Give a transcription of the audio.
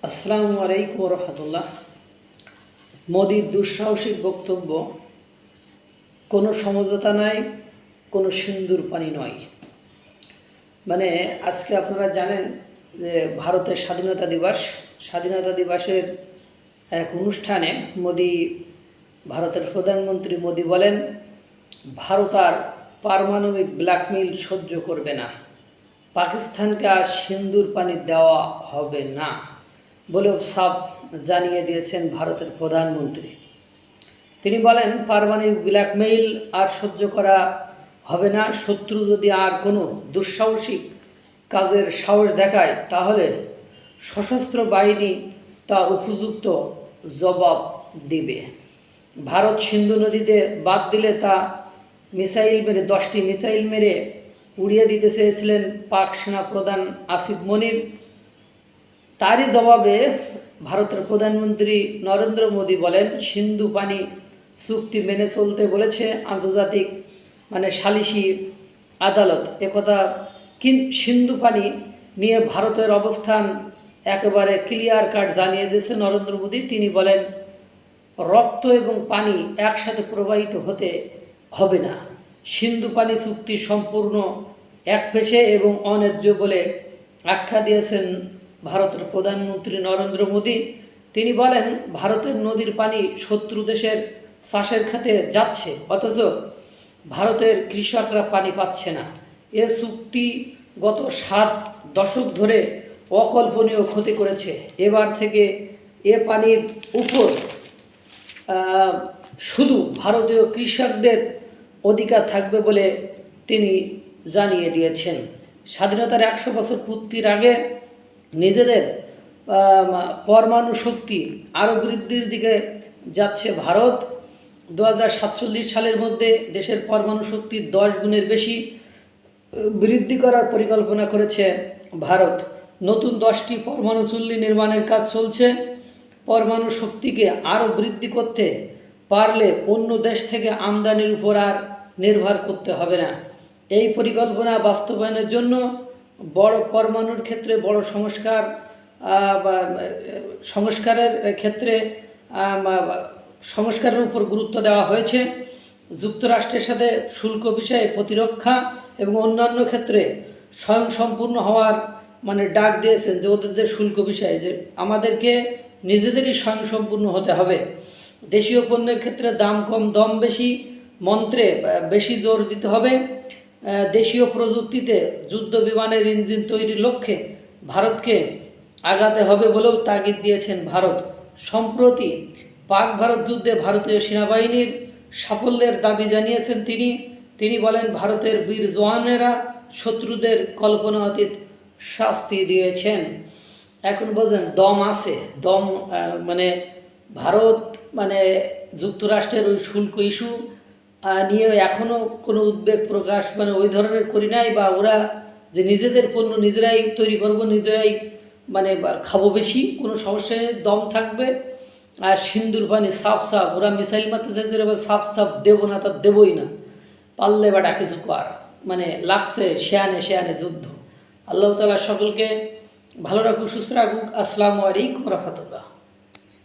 আসসালামু আলাইকুম রহমতুল্লাহ। মোদির দুঃসাহসিক বক্তব্য, কোনো সমঝোতা নাই, কোনো সিন্দুর পানি নয়। মানে আজকে আপনারা জানেন যে ভারতের স্বাধীনতা দিবসের এক অনুষ্ঠানে ভারতের প্রধানমন্ত্রী মোদি বলেন, ভারত আর পারমাণবিক ব্ল্যাকমেইল সহ্য করবে না, পাকিস্তানকে আর সিন্দুর পানি দেওয়া হবে না বলেও সাফ জানিয়ে দিয়েছেন ভারতের প্রধানমন্ত্রী। তিনি বলেন, পারমাণবিক ব্ল্যাকমেইল আর সহ্য করা হবে না। শত্রু যদি আর কোনো দুঃসাহসিক কাজের সাহস দেখায়, তাহলে সশস্ত্র বাহিনী তার উপযুক্ত জবাব দিবে। ভারত সিন্ধু নদীতে বাদ দিলে তা 10টি মিসাইল মেরে উড়িয়ে দিতে চেয়েছিলেন পাক সেনা প্রধান আসিফ মনির। তারই জবাবে ভারতের প্রধানমন্ত্রী নরেন্দ্র মোদী বলেন, সিন্ধু পানি চুক্তি মেনে চলতে বলেছে আন্তর্জাতিক সালিসি আদালত। একথা সিন্ধু পানি নিয়ে ভারতের অবস্থান একেবারে ক্লিয়ার কাট জানিয়ে দিয়েছে নরেন্দ্র মোদী। তিনি বলেন, রক্ত এবং পানি একসাথে প্রবাহিত হতে হবে না। সিন্ধু পানি চুক্তি সম্পূর্ণ একপেশে এবং অন্যায্য বলে আখ্যা দিয়েছেন ভারতের প্রধানমন্ত্রী নরেন্দ্র মোদী। তিনি বলেন, ভারতের নদীর পানি শত্রু দেশের চাষের খাতে যাচ্ছে, অথচ ভারতের কৃষকরা পানি পাচ্ছে না। এ চুক্তি গত 7 দশক ধরে অকল্পনীয় ক্ষতি করেছে। এবার থেকে এ পানির উপর শুধু ভারতীয় কৃষকদের অধিকার থাকবে বলে তিনি জানিয়ে দিয়েছেন। স্বাধীনতার 100 বছর পূর্তির আগে নিজেদের পরমাণু শক্তি আরও বৃদ্ধির দিকে যাচ্ছে ভারত। 2047 সালের মধ্যে দেশের পরমাণু শক্তি 10 গুণের বেশি বৃদ্ধি করার পরিকল্পনা করেছে ভারত। নতুন 10টি পরমাণু চুল্লি নির্মাণের কাজ চলছে। পরমাণু শক্তিকে আরও বৃদ্ধি করতে পারলে অন্য দেশ থেকে আমদানির উপর আর নির্ভর করতে হবে না। এই পরিকল্পনা বাস্তবায়নের জন্য পরমাণুর ক্ষেত্রে বড় সংস্কারের উপর গুরুত্ব দেওয়া হয়েছে। যুক্তরাষ্ট্রের সাথে শুল্ক বিষয়ে প্রতিরক্ষা এবং অন্যান্য ক্ষেত্রে স্বয়ংসম্পূর্ণ হওয়ার ডাক দিয়েছেন, যে ওদের শুল্ক বিষয়ে যে আমাদেরকে নিজেদেরই স্বয়ংসম্পূর্ণ হতে হবে। দেশীয় পণ্যের ক্ষেত্রে দাম কম দম বেশি মন্ত্রে বেশি জোর দিতে হবে। দেশীয় প্রযুক্তিতে যুদ্ধ বিমানের ইঞ্জিন তৈরির লক্ষ্যে ভারতকে আগাতে হবে বলেও তাগিদ দিয়েছেন ভারত। সম্প্রতি পাক ভারত যুদ্ধে ভারতীয় সেনাবাহিনীর সাফল্যের দাবি জানিয়েছেন তিনি বলেন, ভারতের বীর জওয়ানেরা শত্রুদের কল্পনাতীত শাস্তি দিয়েছেন। এখন বলছেন দম আছে, দম ভারত যুক্তরাষ্ট্রের ওই শুল্ক ইস্যু নিয়ে এখনও কোনো উদ্বেগ প্রকাশ ওই ধরনের করি নাই, বা ওরা যে নিজেদের পণ্য নিজেরাই তৈরি করব, নিজেরাই খাবো, বেশি কোনো সমস্যা নেই, দম থাকবে। আর সিন্দুর পানি সাফ ওরা মিসাইল মারতে চাইছে, এবার সাফ দেবো না, তা দেবই না, পারলে বাটা কিছু কর, লাগছে শেয়ানে যুদ্ধ। আল্লাহ তাআলা সকলকে ভালো রাখুক, সুস্থ রাখুক। আসসালামু আলাইকুম রহমতুল্লাহ।